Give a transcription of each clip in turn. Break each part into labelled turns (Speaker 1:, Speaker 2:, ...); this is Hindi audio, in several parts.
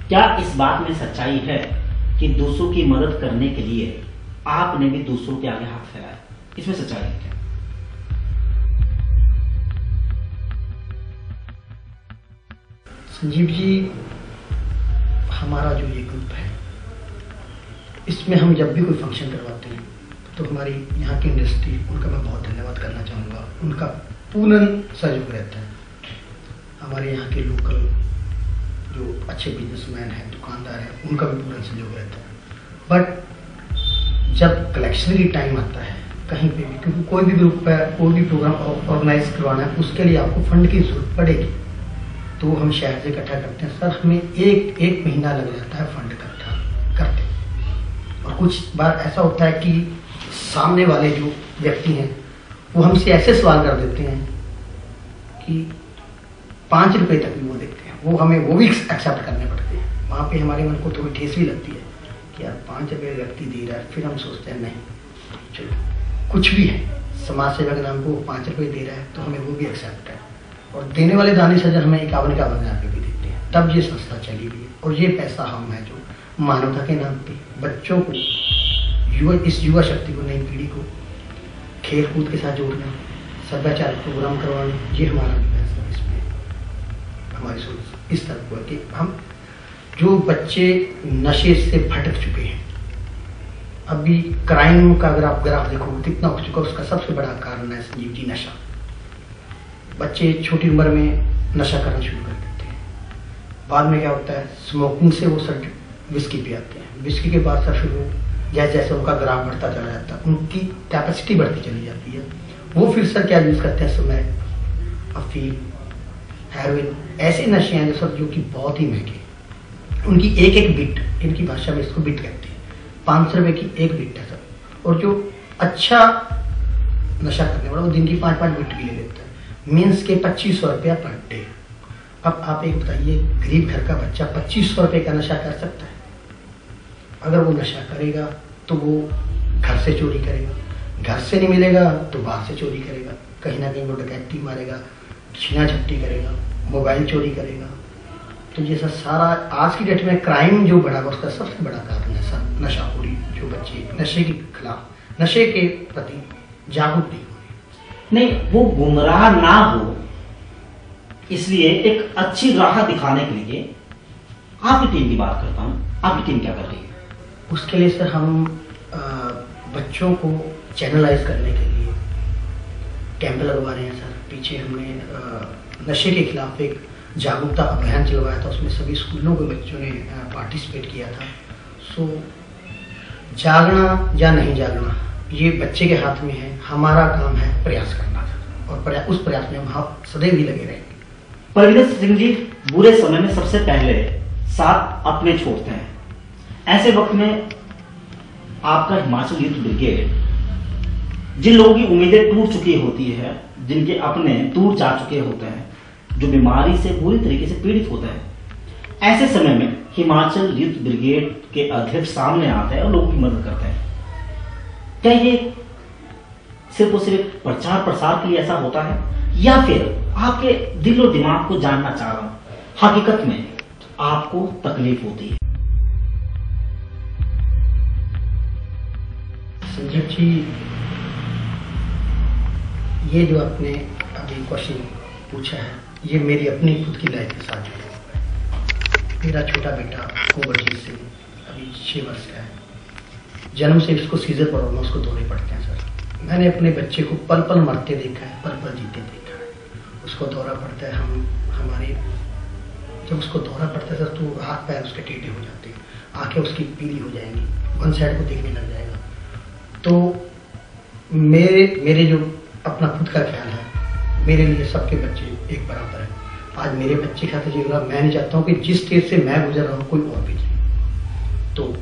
Speaker 1: क्या इस बात में सच्चाई है कि दूसरों की मदद करने के लिए आपने भी दूसरों के आगे हाथ फैलाया? इसमें सच्चाई है क्या?
Speaker 2: संजीव जी, हमारा जो ये ग्रुप है, इसमें हम जब भी कोई फंक्शन करवाते हैं तो हमारी यहाँ की इंडस्ट्री, उनका मैं बहुत धन्यवाद करना चाहूँगा। उनका पूर्ण सहयोग रहता है। हमारे यहाँ के लोकल जो अच्छे बिजनेसमैन हैं, दुकानदार हैं, उनका भी पूर्ण सहयोग रहता है। बट जब कलेक्शन की टाइम आता है कहीं पे भी, क्योंकि कोई भी ग्रुप है, कोई भी प्रोग्राम ऑर्गेनाइज करवाना है, उसके लिए आपको फंड की जरूरत पड़ेगी। तो हम शहर से इकट्ठा करते हैं सर, हमें एक महीना लग जाता है फंड इकट्ठा करते। और कुछ बार ऐसा होता है कि सामने वाले जो व्यक्ति हैं वो हमसे ऐसे सवाल कर देते हैं कि 5 रुपए तक भी वो देते हैं, वो भी एक्सेप्ट करने पड़ते हैं। वहाँ पे हमारे मन को थोड़ी ठेस भी लगती है कि यार 5 रुपये व्यक्ति दे रहा है। फिर हम सोचते हैं नहीं, चलो कुछ भी है, समाज सेवा के नाम को 5 रुपये दे रहा है तो हमें वो भी एक्सेप्ट है। और देने वाले दानी सज्जन हमें 51,000 रुपये भी देते हैं, तब ये संस्था चली हुई है। और ये पैसा हम है जो मानवता के नाम पे बच्चों को, इस युवा शक्ति को, नई पीढ़ी को खेल कूद के साथ जोड़ना, सदाचार प्रोग्राम करवाना, ये हमारा जो है इसमें हमारी सोच इस तरह हुआ कि हम जो बच्चे नशे से भटक चुके हैं, अभी क्राइम का अगर आप ग्राफ देखो कितना हो चुका, उसका सबसे बड़ा कारण है संजीव जी नशा। बच्चे छोटी उम्र में नशा करना शुरू कर देते हैं। बाद में क्या होता है, स्मोकिंग से वो सर विस्की पे आते हैं। विस्की के बाद सर फिर वो जैसे जैसे उनका ग्राफ बढ़ता चला जाता है, उनकी कैपेसिटी बढ़ती चली जाती है। वो फिर सर क्या यूज करते हैं, समय, अफीम, हेरोइन, ऐसे नशे हैं जो सर जो कि बहुत ही महंगे। उनकी एक बिट, इनकी भाषा में इसको बिट कहते हैं, 500 रुपए की एक बिट है सर। और जो अच्छा नशा करने वाला वो दिन की 5-5 बिट भी ले लेता है, मीन्स के 2500 रुपया पर डे। अब आप एक बताइए, गरीब घर का बच्चा 2500 रुपये का नशा कर सकता है? अगर वो नशा करेगा तो वो घर से चोरी करेगा, घर से नहीं मिलेगा तो बाहर से चोरी करेगा, कहीं ना कहीं वो डकैती मारेगा, छीना झपटी करेगा, मोबाइल चोरी करेगा। तो ये सब सारा आज की डेट में क्राइम जो बढ़ा हुआ उसका सबसे बड़ा कारण है सर नशाखोरी। जो बच्चे नशे के खिलाफ, नशे के प्रति जागरूक नहीं,
Speaker 1: वो गुमराह ना हो, इसलिए एक अच्छी राह दिखाने के लिए आपकी टीम की बात करता हूं। आपकी टीम क्या कर रही है?
Speaker 2: उसके लिए सर हम बच्चों को चैनलाइज करने के लिए कैंप लगवा रहे हैं सर। पीछे हमने नशे के खिलाफ एक जागरूकता अभियान चलवाया था, उसमें सभी स्कूलों के बच्चों ने पार्टिसिपेट किया था। सो जागना या नहीं जागना ये बच्चे के हाथ में है, हमारा काम है प्रयास करना और उस प्रयास में हम सदैव ही लगे रहेंगे।
Speaker 1: परविंदर सिंह जी, बुरे समय में सबसे पहले साथ अपने छोड़ते हैं। ऐसे वक्त में आपका हिमाचल यूथ ब्रिगेड जिन लोगों की उम्मीदें टूट चुकी होती है, जिनके अपने दूर जा चुके होते हैं, जो बीमारी से बुरी तरीके से पीड़ित होते हैं, ऐसे समय में हिमाचल यूथ ब्रिगेड के अध्यक्ष सामने आते हैं और लोगों की मदद करते हैं। क्या ये सिर्फ और सिर्फ प्रचार प्रसार के लिए ऐसा होता है, या फिर आपके दिल और दिमाग को जानना चाह रहा हूं, हकीकत में आपको तकलीफ होती है?
Speaker 2: संजीव जी, ये जो आपने अभी क्वेश्चन पूछा है, ये मेरी अपनी खुद की लाइफ के साथ जुड़ा हुआ है। मेरा छोटा बेटा कुंवरजीत सिंह अभी 6 वर्ष का है। जन्म से इसको सीजर प्रॉब्लम, उसको दौरे पड़ते हैं सर। मैंने अपने बच्चे को पल पल मरते देखा है, पल पल जीते देखा है। उसको दौरा पड़ता है, जब उसको दौरा पड़ता है सर तो हाथ पैर उसके टेढ़े हो जाते हैं, आंखें उसकी पीली हो जाएंगी, वन साइड को देखने लग जाएगा। तो मेरे जो अपना खुद का ख्याल है, मेरे लिए सबके बच्चे एक बराबर है। आज मेरे बच्चे खाते जी मैं नहीं चाहता हूँ कि जिस स्टेज से मैं गुजर रहा हूँ कोई और भी जाए। तो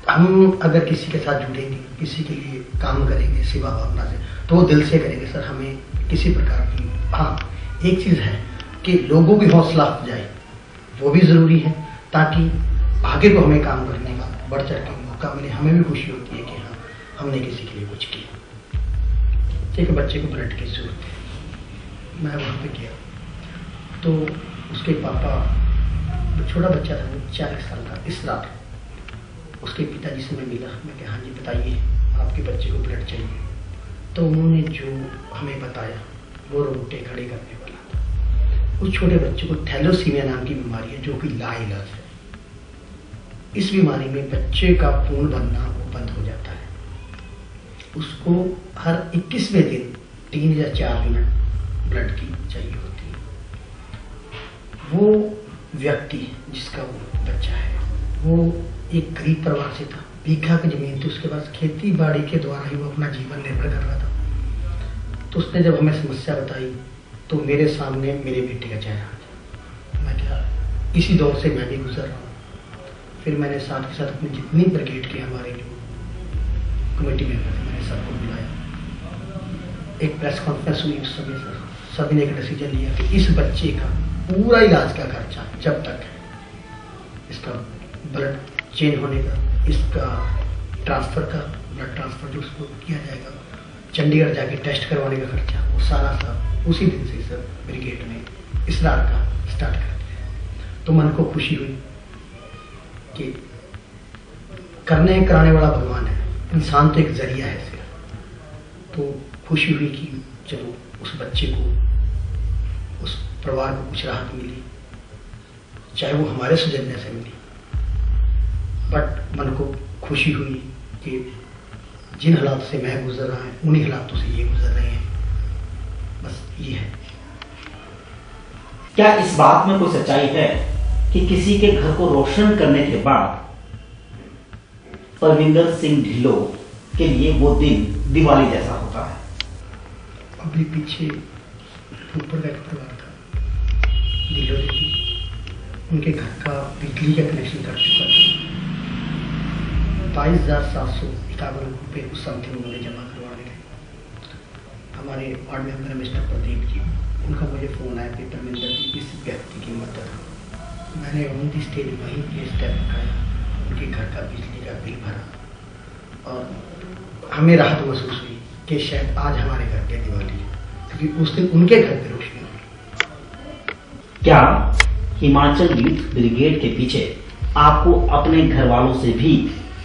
Speaker 2: हम अगर किसी के साथ जुड़ेंगे, किसी के लिए काम करेंगे सेवा भावना से, तो वो दिल से करेंगे सर। हमें किसी प्रकार की, हाँ एक चीज़ है कि लोगों की हौसला अफजाई वो भी ज़रूरी है, ताकि आगे को हमें काम करने का बढ़ चढ़ के मौका मिले। हमें भी खुशी होती है कि हाँ हमने किसी के लिए कुछ किया। एक बच्चे को ब्लड की जरूरत है, मैं वहाँ पे गया तो उसके पापा छोटा बच्चा था, वो 40 साल का। इस रात उसके पिताजी से मैं मिला, मैं कहा हाँ जी बताइए आपके बच्चे को ब्लड चाहिए। तो उन्होंने जो हमें बताया वो रोंगटे खड़े करने वाला था। उस छोटे बच्चे को थैलेसीमिया नाम की बीमारी है जो कि लाइलाज है। इस बीमारी में बच्चे का खून बनना वो बंद हो जाता है। उसको हर 21वें दिन 3 या 4 यूनिट ब्लड की चाहिए होती है। वो व्यक्ति जिसका वो बच्चा है वो एक गरीब परिवार से था, बीघा की जमीन थी उसके पास, खेती बाड़ी के द्वारा ही वो अपना जीवन निर्भर कर रहा था। तो उसने जब हमें समस्या बताई तो मेरे सामने मेरे बेटे का चेहरा आ गया। मैं क्या इसी दौर से मैं भी गुजर रहा हूँ। फिर मैंने साथ के साथ अपनी जितनी ब्रिगेड के हमारे जो कमेटी मेंबर थे मैंने सबको बुलाया। एक प्रेस कॉन्फ्रेंस हुई उस समय सर, सभी ने एक डिसीजन लिया कि इस बच्चे का पूरा इलाज का खर्चा जब तक है, इसका ब्लड चेंज होने का, इसका ट्रांसफ़र का, ब्लड ट्रांसफ़र जो उसको किया जाएगा, चंडीगढ़ जाके टेस्ट करवाने का खर्चा, वो सारा उसी दिन से सर ब्रिगेड ने इस रात का स्टार्ट कर दिया। तो मन को खुशी हुई कि करने कराने वाला भगवान है, इंसान तो एक जरिया है सिर्फ। तो खुशी हुई कि चलो उस बच्चे को, उस परिवार को कुछ राहत मिली, चाहे वो हमारे सौजन्य से मिली, बट मन को खुशी हुई कि जिन हालात से मैं गुजर रहा है उन्हीं हालातों से ये गुजर रहे हैं। बस ये है।
Speaker 1: क्या इस बात में कोई सच्चाई है कि किसी के घर को रोशन करने के बाद परविंदर सिंह ढिल्लों के लिए वो दिन दिवाली जैसा होता है?
Speaker 2: अभी पीछे ऊपर का एक परिवार था, ढिल्लों जी, उनके घर का बिजली का कनेक्शन कट चुका था। 22,751 रुपये उस समथिंग उन्होंने जमा करवाने थे। हमारे ward member mister Pradeep ji, उनका मुझे फ़ोन आया कि परमिंदर जी इस व्यक्ति की मदद। मैंने ऑन दी स्टेज वहीं पे स्टेप उठाया, उनके घर का बिजली का बिल भरा और हमें राहत महसूस हुई कि शायद आज हमारे घर पे दिवाली है, क्योंकि उस दिन उनके घर पे रोशनी हुई।
Speaker 1: क्या हिमाचल यूथ ब्रिगेड के पीछे आपको अपने घर वालों से भी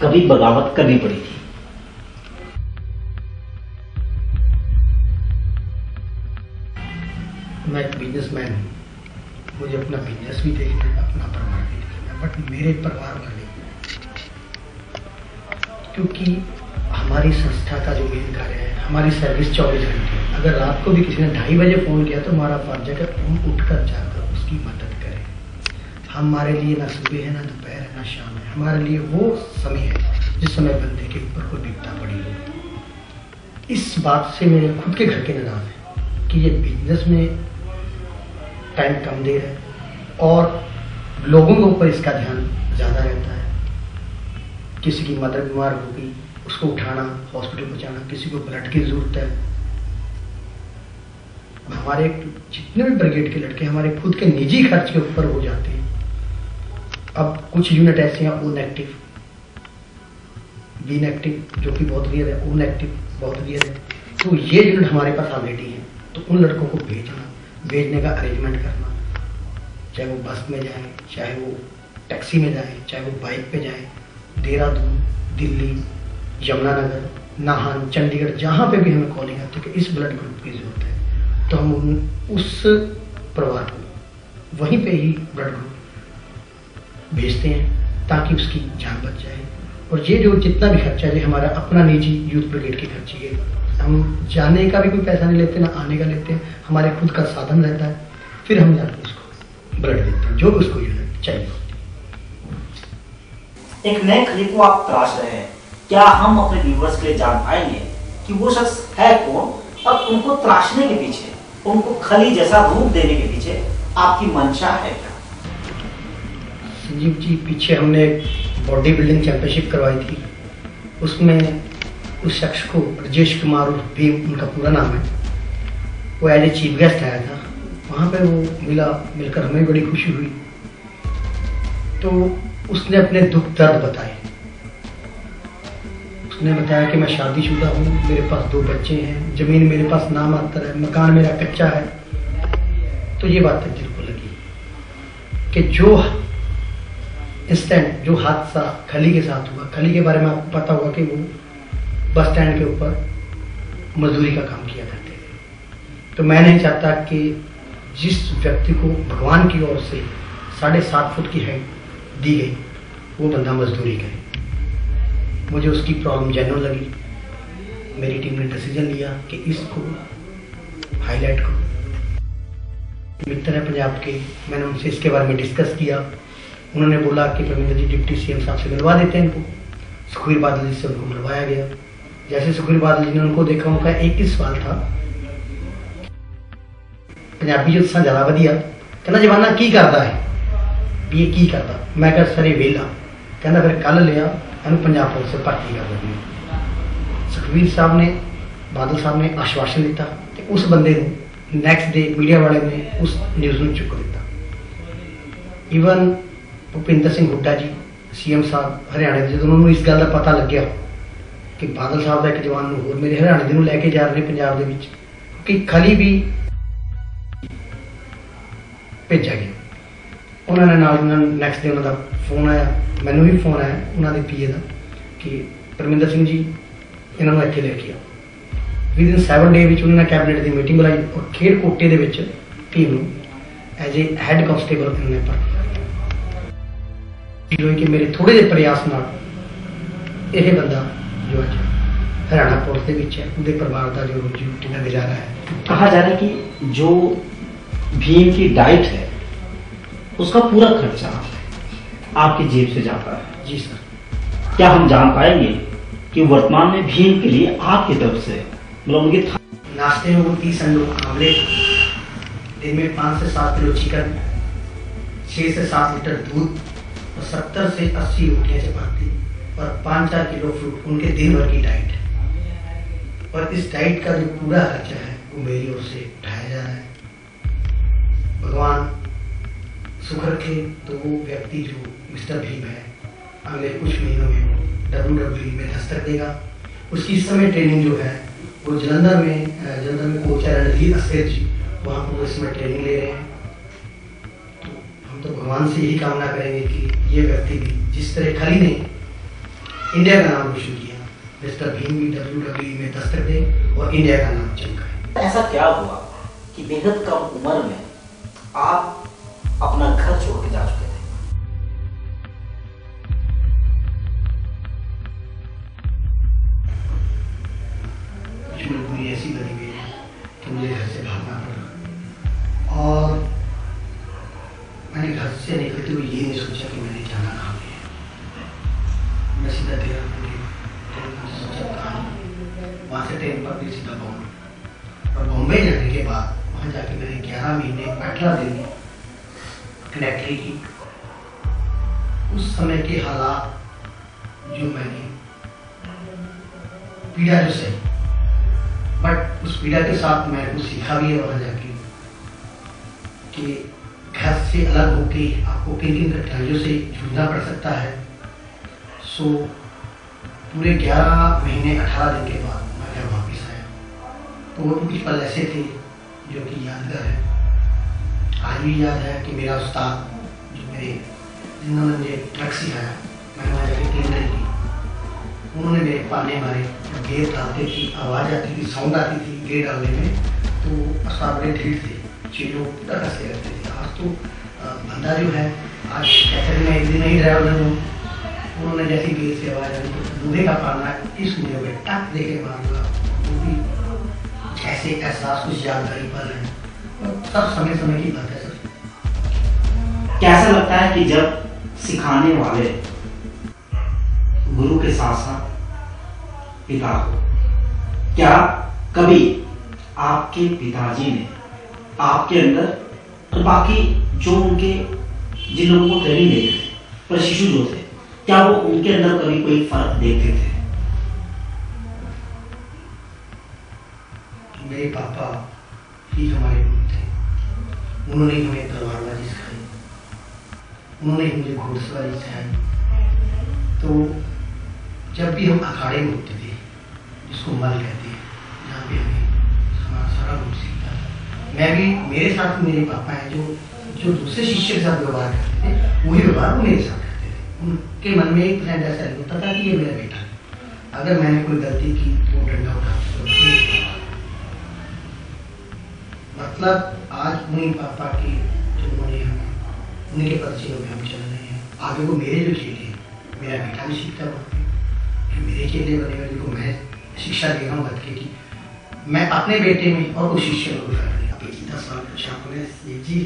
Speaker 1: कभी बगावत करनी पड़ी थी?
Speaker 2: मैं एक बिजनेसमैन हूँ, मुझे अपना बिजनेस भी देखना है, अपना परिवार भी देखना है, बट मेरे परिवार वाले, क्योंकि हमारी संस्था का जो मेन कार्य है, हमारी सर्विस 24 घंटे है। अगर रात को भी किसी ने 2:30 बजे फ़ोन किया तो हमारा फर्ज है कि हम उठकर जाकर उसकी मदद करें। हमारे लिए ना सुबह है, ना दोपहर है, ना शाम है, हमारे लिए वो समय है जिस समय बंदे के ऊपर कोई विपदा पड़ी हो। इस बात से मेरे खुद के घर के नाराज है कि ये बिजनेस में टाइम कम दे रहा है और लोगों के ऊपर इसका ध्यान ज़्यादा रहता है। किसी की मदर बीमार हो गई, उसको उठाना, हॉस्पिटल पहुँचाना, किसी को ब्लड की ज़रूरत है। हमारे जितने भी ब्रिगेड के लड़के हमारे खुद के निजी खर्च के ऊपर हो जाते हैं। अब कुछ यूनिट ऐसे हैं ओ नेगेटिव, बी नेगेटिव जो कि बहुत रियल है, ओ नेगेटिव बहुत रियल है। तो ये यूनिट हमारे पास ऑलरेडी है, तो उन लड़कों को भेजने का अरेंजमेंट करना, चाहे वो बस में जाए, चाहे वो टैक्सी में जाए, चाहे वो बाइक पे जाए, देहरादून, दिल्ली, यमुनानगर, नाहन, चंडीगढ़, जहाँ पे भी हमें कॉलिंग आती है कि इस ब्लड ग्रुप की जरूरत है, तो हम उस परिवार को वहीं पे ही ब्लड ग्रुप भेजते हैं ताकि उसकी जान बच जाए। और ये जो जितना भी खर्चा है हमारा अपना निजी यूथ ब्रिगेड की खर्ची है, हम जाने का भी कोई पैसा नहीं लेते, ना आने का लेते हैं, हमारे खुद का साधन रहता है। फिर हम जाकर उसको ब्लड देते हैं जो भी उसको यूनिट चाहिए।
Speaker 1: एक नए खली को आप तलाश रहे हैं, क्या हम अपने व्यूवर्स के लिए जान पाएंगे कि वो शख्स है कौन और उनको तलाशने के पीछे, उनको खली जैसा रूप देने के पीछे आपकी मंशा है क्या?
Speaker 2: संजीव जी, पीछे हमने बॉडी बिल्डिंग चैंपियनशिप करवाई थी, उसमें उस शख्स को राजेश कुमार भीम, उनका पूरा नाम है, वो एज ए चीफ गेस्ट आया था। वहाँ पे वो मिलकर हमें बड़ी खुशी हुई। तो उसने अपने दुख दर्द बताए। उसने बताया कि मैं शादीशुदा हूँ, मेरे पास 2 बच्चे हैं, ज़मीन मेरे पास नामात्र है, मकान मेरा कच्चा है। तो ये बात दिल को लगी कि जो इंस्टेंट जो हादसा खली के साथ हुआ, खली के बारे में आपको पता होगा कि वो बस स्टैंड के ऊपर मजदूरी का काम किया करते थे। तो मैं नहीं चाहता कि जिस व्यक्ति को भगवान की ओर से 7.5 फुट की हाइट दी गई वो बंदा मजदूरी करे। मुझे उसकी प्रॉब्लम जेन्युइन लगी। मेरी टीम ने डिसीजन लिया कि इसको हाईलाइट करो। मित्र है पंजाब के, मैंने उनसे इसके बारे में डिस्कस किया। उन्होंने बोला कि परमिंदर जी डिप्टी सीएम साहब से मिलवा देते हैं इनको। सुखबीर बादल जी से उनको मिलवाया गया। जैसे सुखबीर बादल जी ने उनको देखा, उनका एक ही सवाल था, पंजाबी जो तुसा ज्यादा वधिया, कहना जवाना की करता है, ये की करता। मैं कहा सर ये वेला, कहना फिर कल लिया इन पंजाब पुलिस से भर्ती कर देनी। सुखबीर साहब ने, बादल साहब ने आश्वासन दिता तो उस बंदे को नैक्सट डे मीडिया वाले ने उस न्यूज़ में चुक दिता। ईवन भुपिंदर सिंह हुड्डा जी सीएम साहब हरियाणा के, जो उन्होंने इस गल का पता लग्या कि बादल साहब का एक जवान होर मेरे हरियाणा के लैके जा रहे पंजाब दे विच, कि खली भी भेजा गया। उन्होंने नाल नैक्सट डे उन्होंने फोन आया, मैनू भी फोन आया उन्होंने पीए का कि परमिंदर सिंह जी इन्होंने इत्थे लैके आओ। विदिन 7 डे उन्होंने कैबिनेट की मीटिंग बुलाई और खेड़ कोटे के team as a head constable इन्होंने भर्ती कि मेरे थोड़े जे प्रयास नाल यह बंदा जो अज हरियाणा पुलिस के विच है, उहदे परिवार का जो रोजी रोटी का गुजारा है।
Speaker 1: कहा जा रहा है कि जो भीम की डाइट है उसका पूरा खर्चा आपकी जेब से जाता है।
Speaker 2: जी सर।
Speaker 1: क्या हम जान पाएंगे कि वर्तमान में भीम के लिए आपकी तरफ से मतलब उनके
Speaker 2: नाश्ते में वो 30 अंडों आमलेट, दिन में 5 से 7 किलो चिकन, 6 से 7 लीटर दूध और 70 से 80 रोटियां चपाती और 5-4 किलो फ्रूट, उनके दिन भर की डाइट है। और इस डाइट का जो पूरा खर्चा है वो मेरी ओर से उठाया जा रहा है। भगवान सुख रखे तो वो व्यक्ति जो मिस्टर भीम है अगले कुछ महीनों में WWE में दस्तक देगा। उसकी इस समय ट्रेनिंग जो है वो जलंधर में कोच है रणधीर अस्कर जी, वहाँ पर वो इसमें ट्रेनिंग ले रहे हैं। तो हम तो भगवान से यही कामना करेंगे कि ये व्यक्ति भी जिस तरह खली ने इंडिया का नाम रोशन किया, मिस्टर भीम भी WWE में दस्तक दे और इंडिया का नाम चमकाए।
Speaker 1: ऐसा क्या हुआ कि बेहद कम उम्र में आप अपना घर छोड़ के जा चुके थे?
Speaker 2: कुछ मजबूरी ऐसी बनी हुई है कि मुझे घर से भागना पड़ा और मैंने घर से निकलते हुए ये नहीं सोचा कि मैंने जाना कहाँ पे है। मैं सीधा देहरादून वहाँ से ट्रेन पर सीधा बॉम्बे, और बॉम्बे जाने के बाद वहाँ जाके मैंने 11 महीने 18 दिन कनेक्टरी की। उस समय के हालात जो मैंने पीड़ा जो सही, बट उस पीड़ा के साथ मैं कुछ सीखा भी है वहाँ जाके कि घर से अलग होके आपको किन किन कठिनाइयों से जूझना पड़ सकता है। सो पूरे 11 महीने 18 दिन के बाद मैं घर वापस आया। तो वो कुछ पल ऐसे थे जो कि यादगार है। आज भी याद है कि मेरा उस्ताद जो मेरे जिन्होंने मुझे ट्रक सिखाया, मैंने वहाँ जाके ट्रेनिंग की, उन्होंने मेरे पाने मारे, गेर डालते थी, आवाज़ आती थी, साउंड आती थी गेर डालने में, तो असाब बड़े ढीठ थे, चीज़ों पूरा कसते रहते थे। आज तो बंदा जो है, आज कहते मैं एक दिन नहीं ड्राइवर हूँ, उन्होंने जैसी गेर से आवाज़ आई तो दूल्हे का पाना इस मुझे में टक देखे मारूंगा, वो भी ऐसे एहसास कुछ यादगारी पल है। सब समय समय की बात है सर।
Speaker 1: कैसा लगता है कि जब सिखाने वाले गुरु के साथ साथ पिता हो, क्या कभी आपके पिताजी ने आपके अंदर और बाकी जो उनके जिन लोगों को ट्रेनिंग देते थे, प्रशिक्षु जो थे, क्या वो उनके अंदर कभी कोई फर्क देखते थे?
Speaker 2: मेरे पापा ही हमारे गुरु थे। उन्होंने हमें तलवारबाजी सिखाई, उन्होंने मुझे घोड़सवारी सिखाई। तो जब भी हम अखाड़े में होते थे, जिसको मल कहते हैं, जहाँ पे हमें हमारा सारा गुरु सीखता था, मैं भी, मेरे साथ मेरे पापा हैं जो दूसरे शिष्य के साथ व्यवहार करते थे, वही व्यवहार वो मेरे साथ करते थे। उनके मन में 1% ऐसा नहीं होता था कि ये मेरा बेटा है। अगर मैंने कोई गलती की तो वो डंडा उठा मतलब आज मम्मी पापा की जो उन्होंने उनके परिचय में हम चल रहे हैं। आगे वो मेरे जो चेले हैं, मेरा बेटा भी सीखता है, मेरे चेले बनेगा जिनको मैं शिक्षा दे रहा हूँ बच्चे की, मैं अपने बेटे में और कोई शिष्य को कर रही हूँ। 10 साल पूछा आपने जी